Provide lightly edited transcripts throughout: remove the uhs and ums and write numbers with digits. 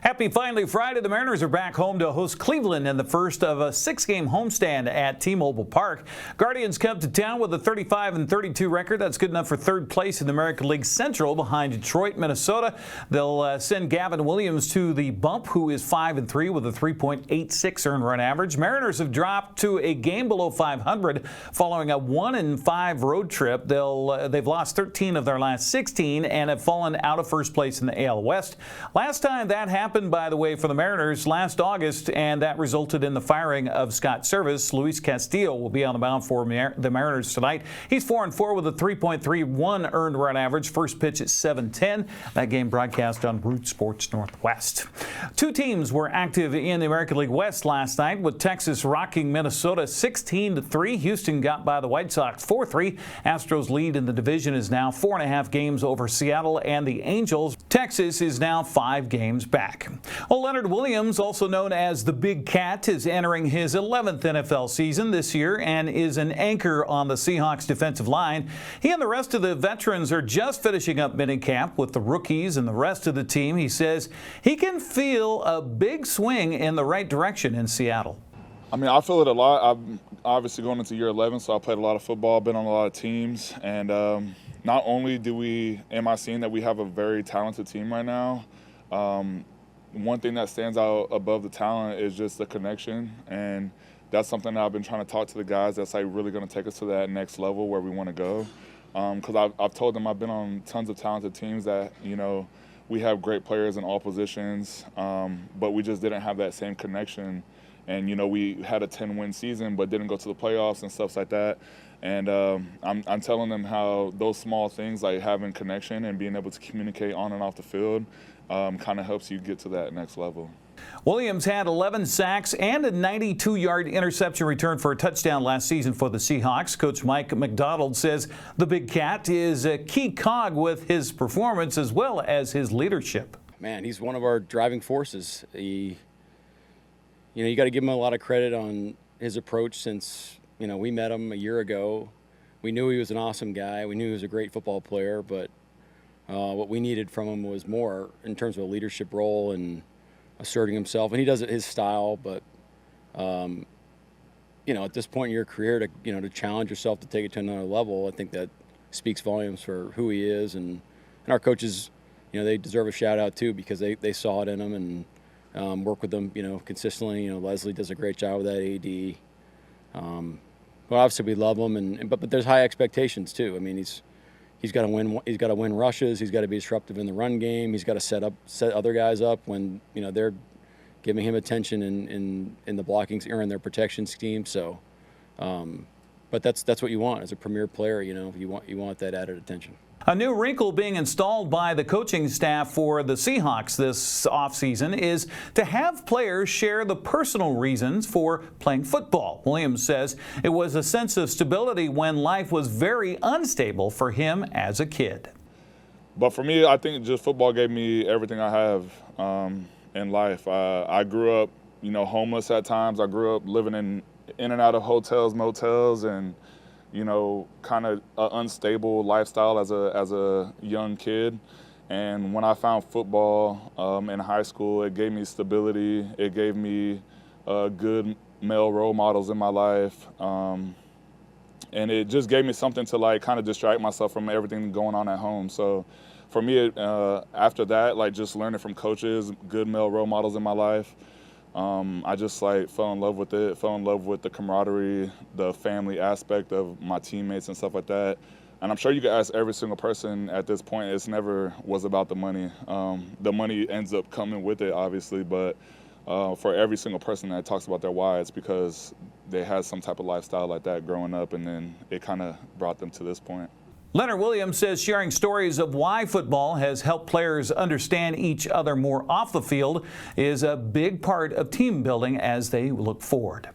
Happy Finally Friday. The Mariners are back home to host Cleveland in the first of a 6-game homestand at T-Mobile Park. Guardians come to town with a 35-32 record. That's good enough for third place in the American League Central behind Detroit, Minnesota. They'll send Leonard Williams to the bump, who is 5-3 with a 3.86 earned run average. Mariners have dropped to a game below 500 following a 1-5 road trip. They've lost 13 of their last 16 and have fallen out of first place in the AL West. Last time that happened, by the way, for the Mariners last August, and that resulted in the firing of Scott Service. Luis Castillo will be on the mound for the Mariners tonight. He's 4-4 with a 3.31 earned run average. First pitch at 7:10. That game broadcast on Root Sports Northwest. Two teams were active in the American League West last night, with Texas rocking Minnesota 16-3. Houston got by the White Sox 4-3. Astros lead in the division is now 4.5 games over Seattle and the Angels. Texas is now 5 games back. Well, Leonard Williams, also known as the Big Cat, is entering his 11th NFL season this year and is an anchor on the Seahawks defensive line. He and the rest of the veterans are just finishing up minicamp with the rookies and the rest of the team. He says he can feel a big swing in the right direction in Seattle. I mean, I feel it a lot. I'm obviously going into year 11, so I played a lot of football, been on a lot of teams, and not only am I seeing that we have a very talented team right now, one thing that stands out above the talent is just the connection, and that's something that I've been trying to talk to the guys that's like really going to take us to that next level where we want to go. Because I've told them I've been on tons of talented teams that, you know, we have great players in all positions, but we just didn't have that same connection. And, you know, we had a 10-win season but didn't go to the playoffs and stuff like that. And I'm telling them how those small things, like having connection and being able to communicate on and off the field, kind of helps you get to that next level. Williams had 11 sacks and a 92-yard interception return for a touchdown last season for the Seahawks. Coach Mike McDonald says the Big Cat is a key cog with his performance as well as his leadership. Man, he's one of our driving forces. You got to give him a lot of credit on his approach since, we met him a year ago. We knew he was an awesome guy. We knew he was a great football player, but what we needed from him was more in terms of a leadership role and asserting himself. And he does it his style, but, at this point in your career to challenge yourself to take it to another level, I think that speaks volumes for who he is. And our coaches, they deserve a shout out too, because they saw it in him and work with them, consistently. Leslie does a great job with that AD. Well, obviously we love him, but there's high expectations too. I mean, he's got to win. He's got to win rushes. He's got to be disruptive in the run game. He's got to set other guys up when they're giving him attention in the blocking or in their protection scheme. So, but that's what you want as a premier player. You want that added attention. A new wrinkle being installed by the coaching staff for the Seahawks this offseason is to have players share the personal reasons for playing football. Williams says it was a sense of stability when life was very unstable for him as a kid. But for me, I think just football gave me everything I have in life. I grew up, homeless at times. I grew up living in and out of hotels, motels, and kind of an unstable lifestyle as a young kid. And when I found football in high school, it gave me stability. It gave me good male role models in my life. And it just gave me something to kind of distract myself from everything going on at home. So for me, after that, just learning from coaches, good male role models in my life, I just fell in love with it, fell in love with the camaraderie, the family aspect of my teammates and stuff like that. And I'm sure you can ask every single person at this point, it's never was about the money. The money ends up coming with it, obviously, but for every single person that talks about their why, it's because they had some type of lifestyle like that growing up, and then it kind of brought them to this point. Leonard Williams says sharing stories of why football has helped players understand each other more off the field is a big part of team building as they look forward.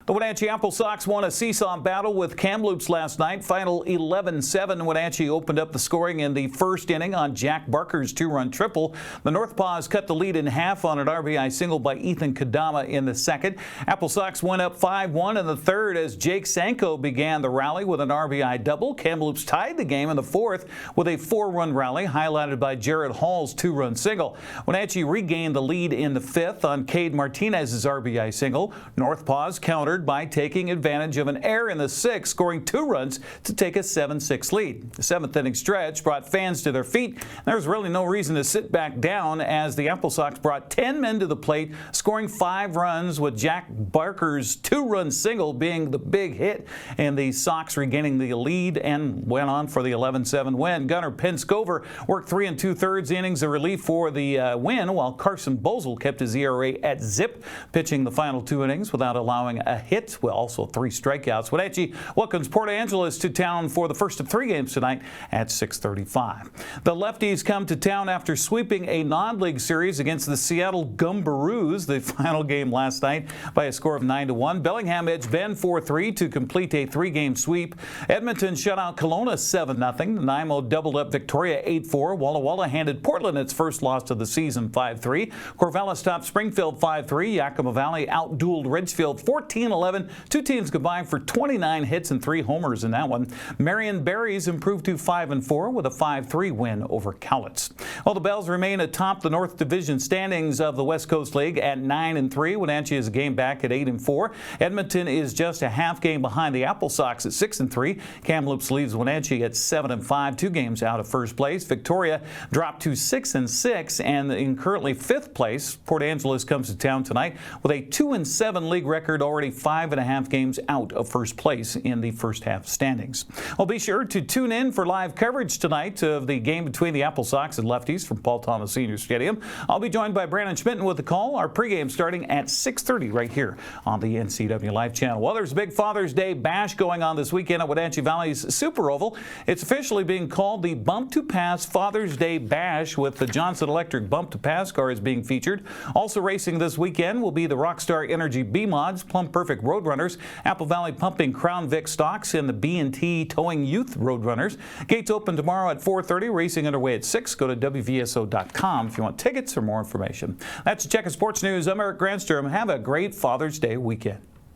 The Wenatchee AppleSox won a seesaw battle with Kamloops last night. Final 11-7. Wenatchee opened up the scoring in the first inning on Jack Barker's two-run triple. The North Paws cut the lead in half on an RBI single by Ethan Kadama in the second. AppleSox went up 5-1 in the third as Jake Sanko began the rally with an RBI double. Kamloops tied the game in the fourth with a 4-run rally highlighted by Jared Hall's two-run single. Wenatchee regained the lead in the fifth on Cade Martinez's RBI single. North Paws countered by taking advantage of an error in the sixth, scoring 2 runs to take a 7-6 lead. The seventh inning stretch brought fans to their feet. There was really no reason to sit back down as the AppleSox brought 10 men to the plate, scoring 5 runs with Jack Barker's 2-run single being the big hit, and the Sox regaining the lead and went on for the 11-7 win. Gunnar Penskover worked 3 2/3 innings of relief for the win, while Carson Bozel kept his ERA at zip, pitching the final 2 innings without allowing a hit, well, also 3 strikeouts. Wenatchee welcomes Port Angeles to town for the first of 3 games tonight at 6:35. The Lefties come to town after sweeping a non-league series against the Seattle Gumbaroos, the final game last night, by a score of 9-1. Bellingham edged Bend 4-3 to complete a 3-game sweep. Edmonton shut out Kelowna 7-0. Nanaimo doubled up Victoria 8-4. Walla Walla handed Portland its first loss of the season 5-3. Corvallis topped Springfield 5-3. Yakima Valley outdueled Ridgefield 14-11. 2 teams combined for 29 hits and 3 homers in that one. Marion Berries improved to 5-4 with a 5-3 win over Cowlitz. Well, the Bells remain atop the North Division standings of the West Coast League at 9-3. Wenatchee is a game back at 8-4. Edmonton is just a half game behind the AppleSox at 6-3. Kamloops leaves Wenatchee at 7-5, 2 games out of first place. Victoria dropped to 6-6 and in currently 5th place. Port Angeles comes to town tonight with a 2-7 league record, already 5.5 games out of first place in the first half standings. Well, be sure to tune in for live coverage tonight of the game between the AppleSox and Lefties from Paul Thomas Senior Stadium. I'll be joined by Brandon Schmitten with the call. Our pregame starting at 6:30 right here on the NCWLIFE channel. Well, there's a big Father's Day bash going on this weekend at Wenatchee Valley's Super Oval. It's officially being called the Bump to Pass Father's Day Bash, with the Johnson Electric Bump to Pass cars being featured. Also racing this weekend will be the Rockstar Energy B-Mods, Plum Perfect Roadrunners, Apple Valley Pumping Crown Vic Stocks, and the B&T Towing Youth Roadrunners. Gates open tomorrow at 4:30, racing underway at 6. Go to WVSO.com if you want tickets or more information. That's a check of sports news. I'm Eric Granstrom. Have a great Father's Day weekend.